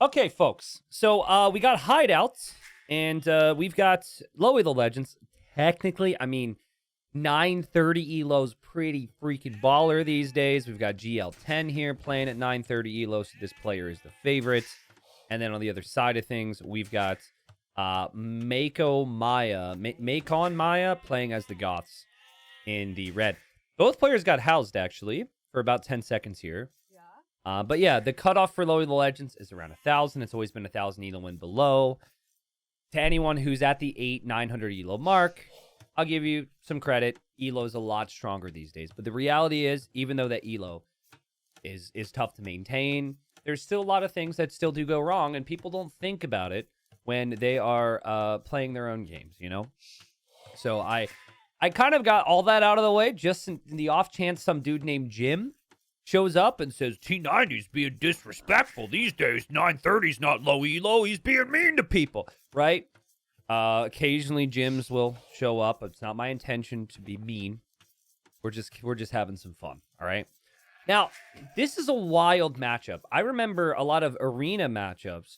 Okay, folks. So we got hideouts, and we've got low elo legends. Technically, I mean, 930 elo's pretty freaking baller these days. We've got GL10 here playing at 930 elo, so this player is the favorite. And then on the other side of things, we've got Makon Maya playing as the Goths in the red. Both players got housed, actually, for about 10 seconds here. But yeah, the cutoff for low elo legends is around 1,000. It's always been 1,000 elo and below. To anyone who's at the 900 elo mark, I'll give you some credit. Elo is a lot stronger these days. But the reality is, even though that elo is tough to maintain, there's still a lot of things that still do go wrong, and people don't think about it when they are playing their own games, you know? So I kind of got all that out of the way, just in the off chance some dude named Jim shows up and says, T90's being disrespectful these days. 930's not low elo. He's being mean to people, right? Occasionally Gyms will show up. It's not my intention to be mean. We're just having some fun, all right? Now, this is a wild matchup. I remember a lot of arena matchups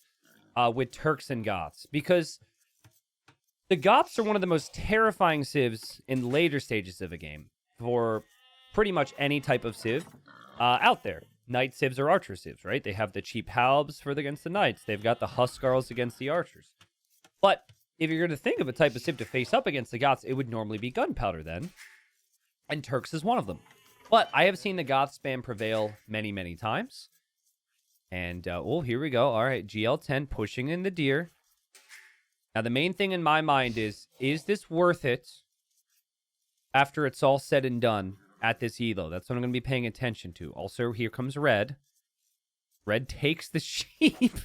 with Turks and Goths, because the Goths are one of the most terrifying civs in later stages of a game for pretty much any type of civ out there. Knight civs or archer civs, right? They have the cheap halbs against the knights. They've got the huskarls against the archers. But if you're going to think of a type of civ to face up against the Goths, it would normally be gunpowder then. And Turks is one of them. But I have seen the Goth spam prevail many, many times. And, here we go. All right, GL10 pushing in the deer. Now, the main thing in my mind is this worth it after it's all said and done at this elo? That's what I'm going to be paying attention to. Also, here comes Red. Red takes the sheep.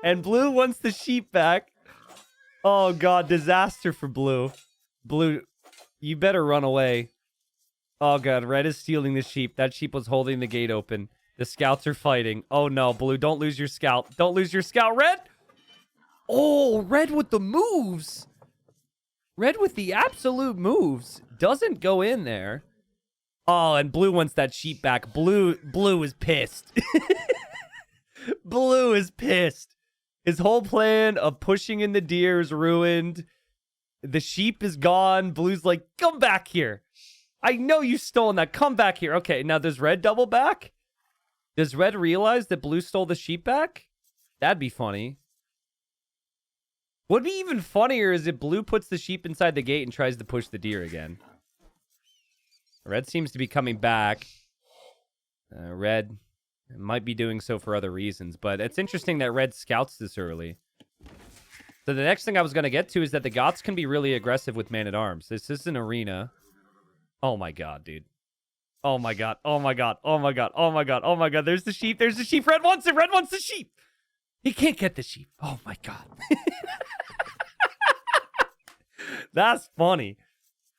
And Blue wants the sheep back. Oh, God, disaster for Blue. Blue, you better run away. Oh, God, Red is stealing the sheep. That sheep was holding the gate open. The scouts are fighting. Oh, no, Blue, don't lose your scout. Don't lose your scout, Red. Oh, Red with the moves. Red with the absolute moves. Doesn't go in there. Oh, and Blue wants that sheep back. Blue is pissed. Blue is pissed. His whole plan of pushing in the deer is ruined. The sheep is gone. Blue's like, come back here. I know you stolen that. Come back here. Okay, now does Red double back? Does Red realize that Blue stole the sheep back? That'd be funny. What'd be even funnier is if Blue puts the sheep inside the gate and tries to push the deer again. Red seems to be coming back. Red might be doing so for other reasons, but it's interesting that Red scouts this early. So the next thing I was going to get to is that the Goths can be really aggressive with man-at-arms. This is an arena. Oh my God, dude. Oh my God. Oh my God. Oh my God. Oh my God. Oh my God. There's the sheep. There's the sheep. Red wants it. Red wants the sheep. He can't get the sheep. Oh my God. That's funny.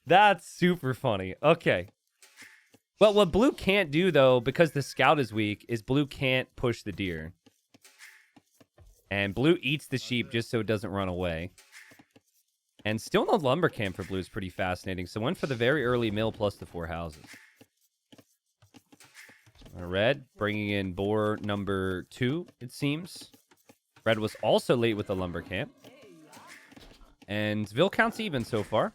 That's super funny. Okay. Well, what Blue can't do, though, because the scout is weak, is Blue can't push the deer. And Blue eats the sheep just so it doesn't run away. And still no lumber camp for Blue is pretty fascinating. So went for the very early mill plus the 4 houses. Red bringing in boar number 2, it seems. Red was also late with the lumber camp. And Vil counts even so far.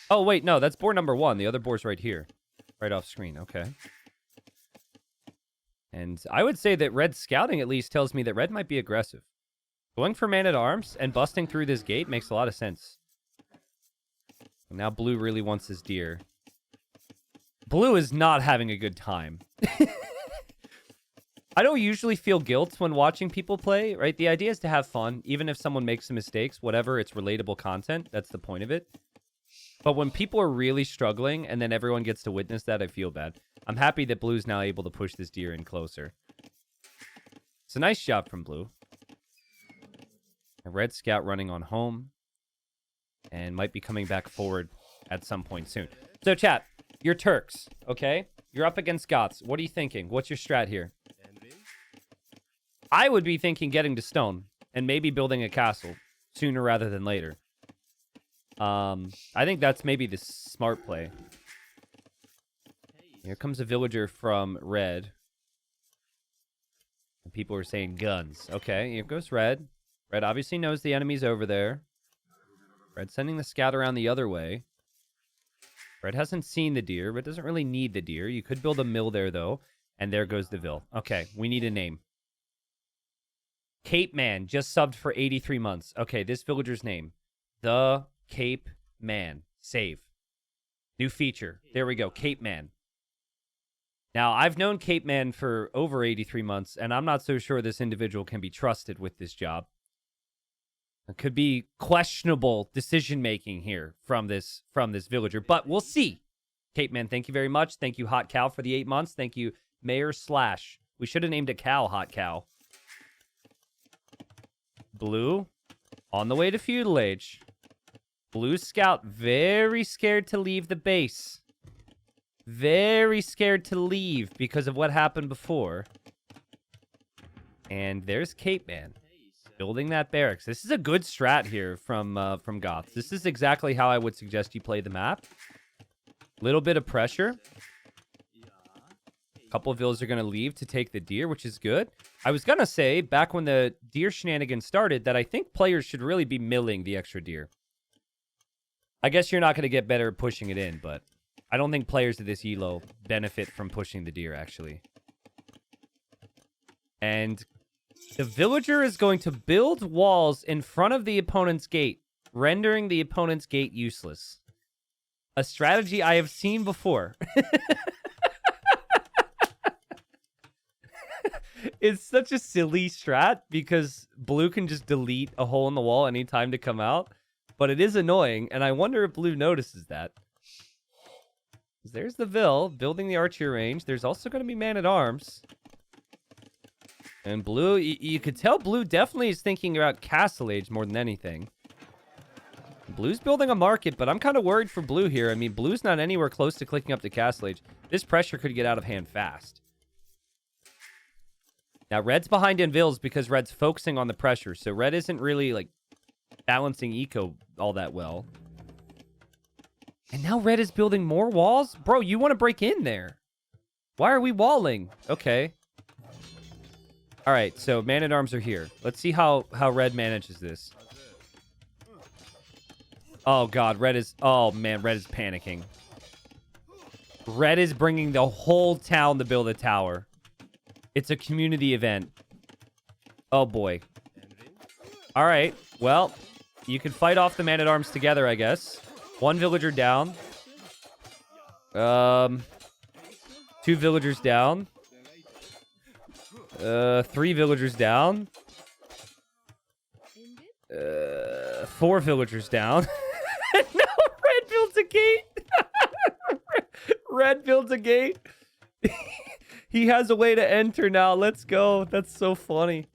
Oh, wait, no, that's boar number 1. The other boar's right here. Right off screen, okay. And I would say that Red's scouting at least tells me that Red might be aggressive. Going for man-at-arms and busting through this gate makes a lot of sense. Now Blue really wants his deer. Blue is not having a good time. I don't usually feel guilt when watching people play, right? The idea is to have fun, even if someone makes some mistakes, whatever, it's relatable content. That's the point of it. But when people are really struggling and then everyone gets to witness that, I feel bad. I'm happy that Blue's now able to push this deer in closer. It's a nice shot from Blue. A Red scout running on home. And might be coming back forward at some point soon. So, chat, you're Turks, okay? You're up against Goths. What are you thinking? What's your strat here? I would be thinking getting to stone and maybe building a castle sooner rather than later. I think that's maybe the smart play. Here comes a villager from Red. And people were saying guns. Okay, here goes Red. Red obviously knows the enemy's over there. Red sending the scout around the other way. Red hasn't seen the deer, but doesn't really need the deer. You could build a mill there, though. And there goes the Vil. Okay, we need a name. Cape Man just subbed for 83 months. Okay, this villager's name. The Cape Man. Save. New feature. There we go. Cape Man. Now, I've known Cape Man for over 83 months, and I'm not so sure this individual can be trusted with this job. It could be questionable decision-making here from this villager, but we'll see. Cape Man, thank you very much. Thank you, Hot Cow, for the 8 months. Thank you, Mayor Slash. We should have named a cow Hot Cow. Blue, on the way to feudal age. Blue Scout, very scared to leave the base. Very scared to leave because of what happened before. And there's Cape Man. Building that barracks. This is a good strat here from Goth. This is exactly how I would suggest you play the map. Little bit of pressure. A couple of villas are going to leave to take the deer, which is good. I was going to say, back when the deer shenanigans started, that I think players should really be milling the extra deer. I guess you're not going to get better at pushing it in, but I don't think players of this elo benefit from pushing the deer, actually. And the villager is going to build walls in front of the opponent's gate, rendering the opponent's gate useless. A strategy I have seen before. It's such a silly strat because blue can just delete a hole in the wall anytime to come out. But it is annoying, and I wonder if blue notices that. There's the Vil building the archery range. There's also going to be man-at-arms. And blue, you could tell blue definitely is thinking about Castle Age more than anything. Blue's building a market, but I'm kind of worried for blue here. I mean, blue's not anywhere close to clicking up to Castle Age. This pressure could get out of hand fast. Now, red's behind in Vils because red's focusing on the pressure. So red isn't really, like, balancing eco all that well. And now red is building more walls? Bro, you want to break in there. Why are we walling? Okay. All right, so man-at-arms are here. Let's see how red manages this. Oh, God, red is... Oh, man, red is panicking. Red is bringing the whole town to build a tower. It's a community event. Oh, boy. All right, well, you can fight off the man-at-arms together, I guess. One villager down. 2 villagers down. 3 villagers down. 4 villagers down. No, red builds a gate. Red builds a gate. He has a way to enter now. Let's go. That's so funny.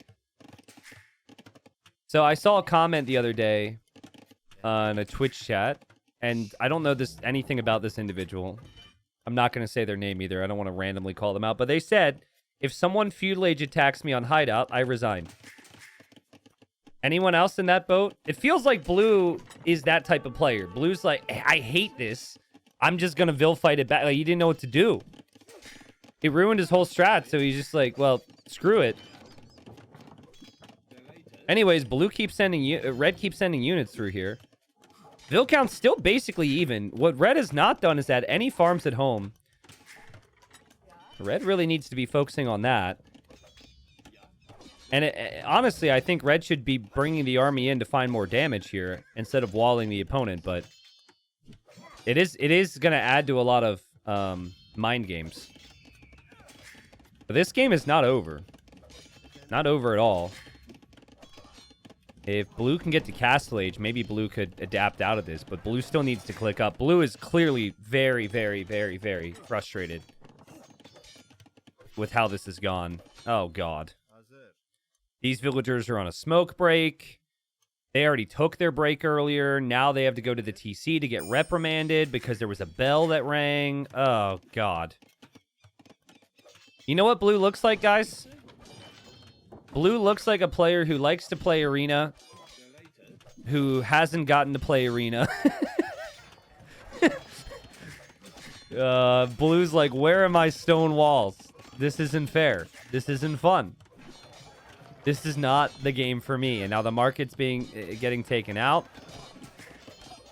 So I saw a comment the other day on a Twitch chat, and I don't know anything about this individual. I'm not going to say their name either. I don't want to randomly call them out. But they said, if someone feudal age attacks me on hideout, I resign. Anyone else in that boat? It feels like blue is that type of player. Blue's like, I hate this. I'm just going to Vil fight it back. Like, he didn't know what to do. It ruined his whole strat, so he's just like, well, screw it. Anyways, blue keeps sending... red keeps sending units through here. Vil count's still basically even. What red has not done is add any farms at home. Red really needs to be focusing on that. And honestly, I think red should be bringing the army in to find more damage here instead of walling the opponent. But it is going to add to a lot of mind games. But this game is not over. Not over at all. If blue can get to Castle Age, maybe blue could adapt out of this. But blue still needs to click up. Blue is clearly very, very, very, very frustrated with how this has gone. Oh, God. These villagers are on a smoke break. They already took their break earlier. Now they have to go to the TC to get reprimanded because there was a bell that rang. Oh, God. You know what blue looks like, guys? Blue looks like a player who likes to play arena, who hasn't gotten to play arena. Blue's like, where are my stone walls? This isn't fair. This isn't fun. This is not the game for me. And now the market's getting taken out.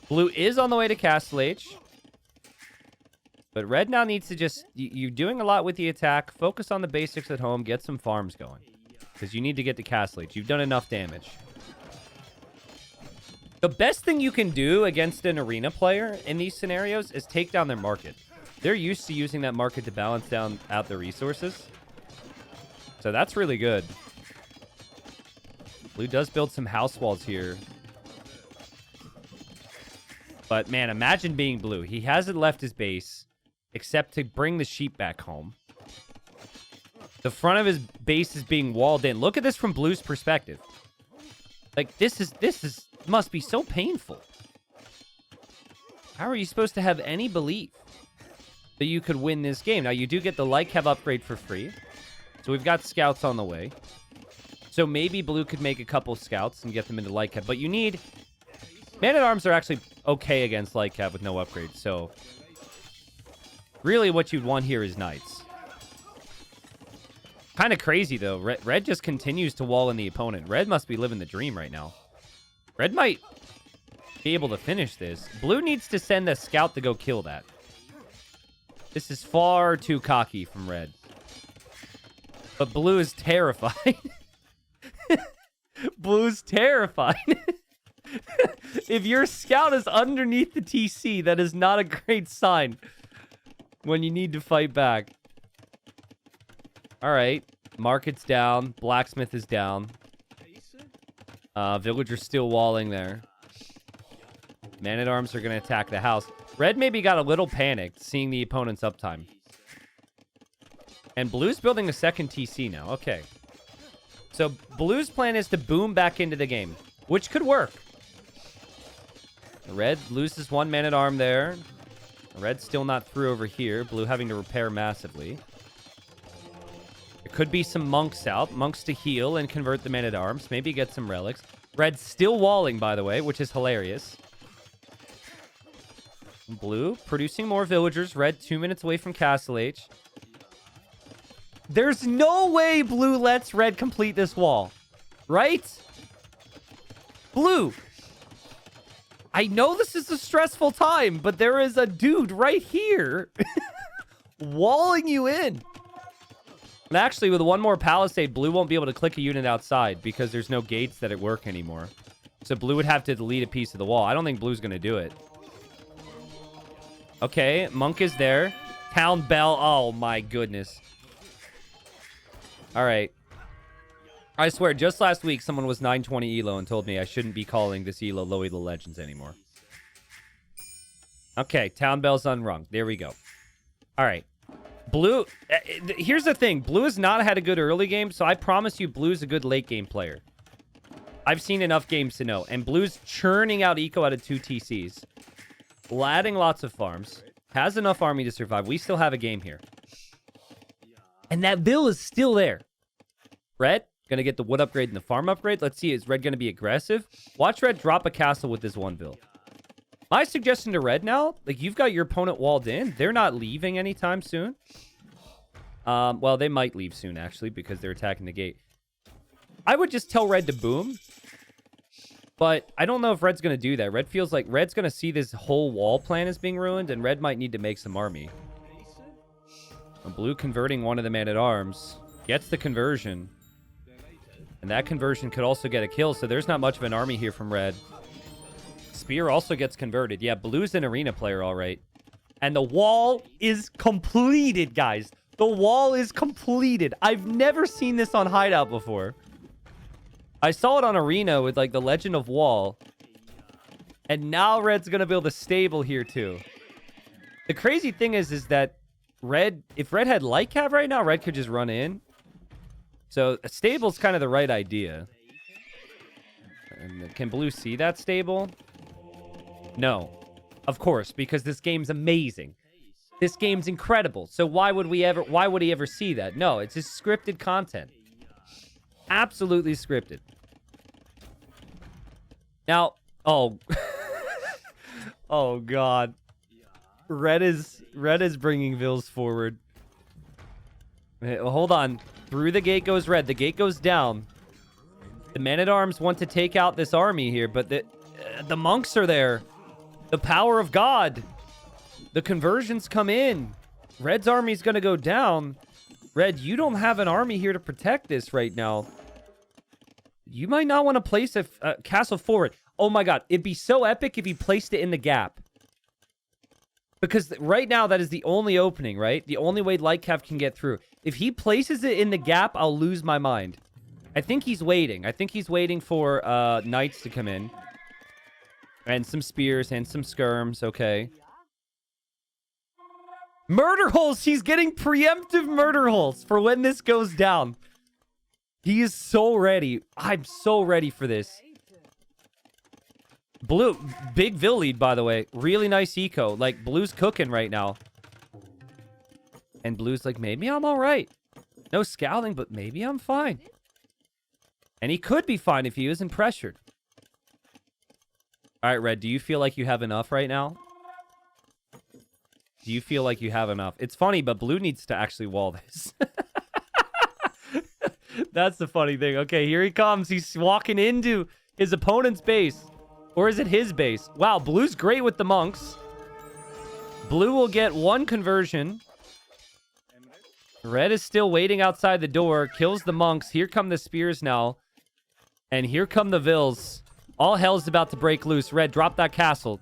Blue is on the way to Castle H. But red now needs to just... You're doing a lot with the attack. Focus on the basics at home. Get some farms going. Because you need to get to Castle H. You've done enough damage. The best thing you can do against an arena player in these scenarios is take down their market. They're used to using that market to balance out their resources. So that's really good. Blue does build some house walls here. But man, imagine being blue. He hasn't left his base except to bring the sheep back home. The front of his base is being walled in. Look at this from blue's perspective. Like, this must be so painful. How are you supposed to have any belief that you could win this game? Now, you do get the Lycav upgrade for free. So we've got scouts on the way. So maybe blue could make a couple scouts and get them into Lycav. But you need... Man-at-Arms are actually okay against Lycav with no upgrades. So really what you'd want here is Knights. Kind of crazy, though. Red just continues to wall in the opponent. Red must be living the dream right now. Red might be able to finish this. Blue needs to send a scout to go kill that. This is far too cocky from red. But blue is terrified. Blue's terrified. If your scout is underneath the TC, that is not a great sign when you need to fight back. All right. Market's down. Blacksmith is down. Villager's still walling there. Man-at-Arms are going to attack the house. Red maybe got a little panicked seeing the opponent's uptime. And blue's building a second TC now. Okay. So blue's plan is to boom back into the game, which could work. Red loses one man-at-arm there. Red's still not through over here. Blue having to repair massively. There could be some monks out. Monks to heal and convert the man-at-arms. Maybe get some relics. Red's still walling, by the way, which is hilarious. Blue producing more villagers. Red 2 minutes away from Castle H. There's no way blue lets red complete this wall. Right? Blue. I know this is a stressful time, but there is a dude right here walling you in. And actually, with one more palisade, blue won't be able to click a unit outside because there's no gates that work anymore. So blue would have to delete a piece of the wall. I don't think blue's going to do it. Okay, monk is there. Town bell. Oh, my goodness. All right. I swear, just last week, someone was 920 elo and told me I shouldn't be calling this elo low elo legends anymore. Okay, town bell's unrung. There we go. All right. Blue, here's the thing. Blue has not had a good early game, so I promise you blue's a good late game player. I've seen enough games to know. And blue's churning out eco out of 2 TCs. Adding lots of farms. Has enough army to survive. We still have a game here. And that bill is still there. Red, going to get the wood upgrade and the farm upgrade. Let's see, is red going to be aggressive? Watch red drop a castle with this one bill. My suggestion to red now, like you've got your opponent walled in. They're not leaving anytime soon. Well, they might leave soon, actually, because they're attacking the gate. I would just tell red to boom. But I don't know if red's going to do that. Red feels like red's going to see this whole wall plan is being ruined, and red might need to make some army. And blue converting one of the man-at-arms. Gets the conversion. And that conversion could also get a kill, so there's not much of an army here from red. Spear also gets converted. Yeah, blue's an arena player, all right. And the wall is completed, guys. The wall is completed. I've never seen this on Hideout before. I saw it on Arena with, like, the Legend of Wall. And now red's going to build a stable here, too. The crazy thing is that red, if red had Lycav right now, red could just run in. So a stable's kind of the right idea. And can blue see that stable? No. Of course, because this game's amazing. This game's incredible. So why would he ever see that? No, it's just scripted content. Absolutely scripted. Now, oh. Oh, God. Red is bringing Vills forward. Hold on. Through the gate goes red. The gate goes down. The men-at-arms want to take out this army here, but the monks are there. The power of God. The conversions come in. Red's army's going to go down. Red, you don't have an army here to protect this right now. You might not want to place a castle forward. Oh my god, it'd be so epic if he placed it in the gap. Because right now, that is the only opening, right? The only way Lightcav can get through. If he places it in the gap, I'll lose my mind. I think he's waiting. I think he's waiting for knights to come in. And some spears and some skirms, okay. Murder holes! He's getting preemptive murder holes for when this goes down. He is so ready. I'm so ready for this. Blue, big Vil lead, by the way. Really nice eco. Like, Blue's cooking right now. And Blue's like, maybe I'm all right. No scowling, but maybe I'm fine. And he could be fine if he isn't pressured. All right, Red, do you feel like you have enough right now? Do you feel like you have enough? It's funny, but Blue needs to actually wall this. That's the funny thing. Okay, here he comes. He's walking into his opponent's base. Or is it his base? Wow, Blue's great with the monks. Blue will get one conversion. Red is still waiting outside the door. Kills the monks. Here come the spears now. And here come the Vils. All hell's about to break loose. Red, drop that castle.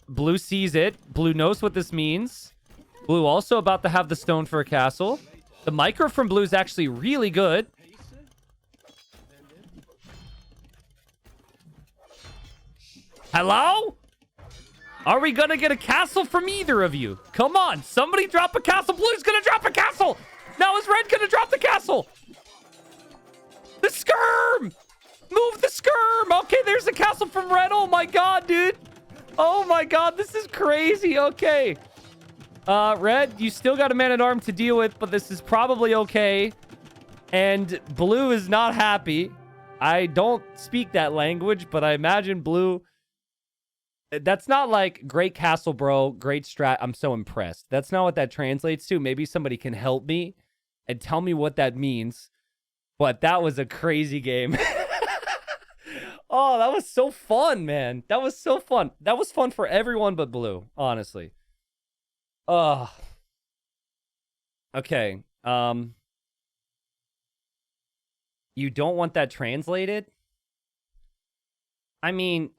Blue sees it. Blue knows what this means. Blue also about to have the stone for a castle. The micro from Blue is actually really good. Hello? Are we gonna get a castle from either of you? Come on, somebody drop a castle. Blue's gonna drop a castle. Now is Red gonna drop the castle? The skirm! Move the skirm! Okay, there's a castle from Red. Oh my god, dude. Oh my god, this is crazy. Okay. Red, you still got a man-at-arm to deal with, but this is probably okay. And Blue is not happy. I don't speak that language, but I imagine Blue... That's not like, great castle, bro. Great strat. I'm so impressed. That's not what that translates to. Maybe somebody can help me and tell me what that means. But that was a crazy game. Oh, that was so fun, man. That was so fun. That was fun for everyone but Blue, honestly. Oh. Okay. You don't want that translated? I mean,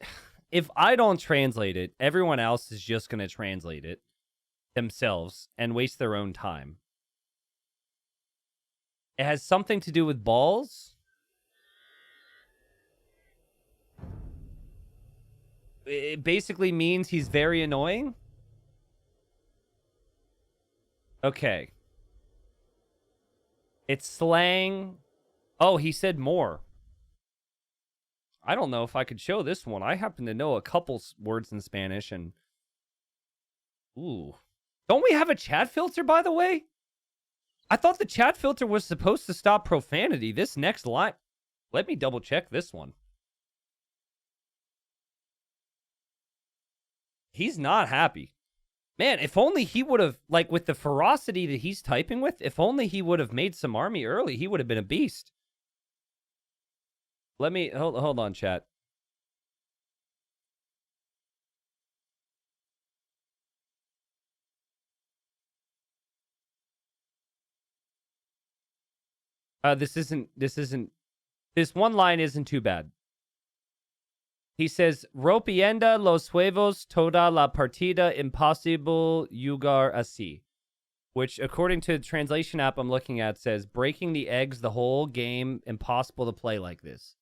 if I don't translate it, everyone else is just going to translate it themselves and waste their own time. It has something to do with balls. It basically means he's very annoying. Okay. It's slang. Oh, he said more. I don't know if I could show this one. I happen to know a couple words in Spanish and... Ooh. Don't we have a chat filter, by the way? I thought the chat filter was supposed to stop profanity. This next line... Let me double check this one. He's not happy. Man, if only he would have, like, with the ferocity that he's typing with, if only he would have made some army early, he would have been a beast. Let me, hold on, chat. This one line isn't too bad. He says, rompiendo los huevos toda la partida, imposible jugar así. Which, according to the translation app I'm looking at, says, breaking the eggs the whole game, impossible to play like this.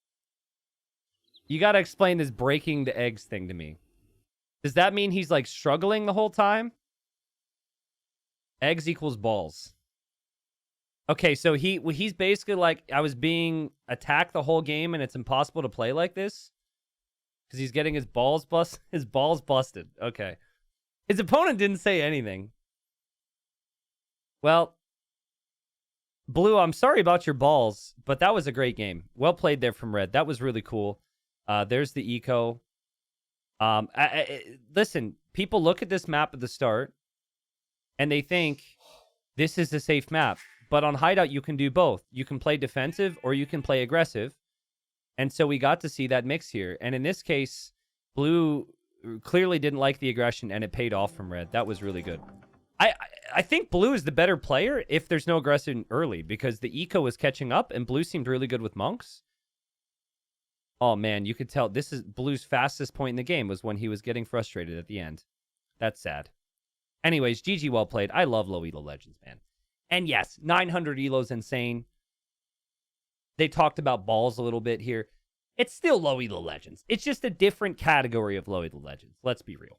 You gotta explain this breaking the eggs thing to me. Does that mean he's, like, struggling the whole time? Eggs equals balls. Okay, so he's basically like, I was being attacked the whole game and it's impossible to play like this? Because he's getting his balls busted. Okay. His opponent didn't say anything. Well, Blue, I'm sorry about your balls, but that was a great game. Well played there from Red. That was really cool. There's the eco. Listen, people look at this map at the start, and they think this is a safe map. But on Hideout, you can do both. You can play defensive or you can play aggressive. And so we got to see that mix here. And in this case, blue clearly didn't like the aggression, and it paid off from red. That was really good. I think blue is the better player if there's no aggression early, because the eco was catching up, and blue seemed really good with monks. Oh, man, you could tell this is blue's fastest point in the game was when he was getting frustrated at the end. That's sad. Anyways, GG, well played. I love low elo legends, man. And yes, 900 elo's insane. They talked about balls a little bit here. It's still low elo legends. It's just a different category of low elo legends. Let's be real.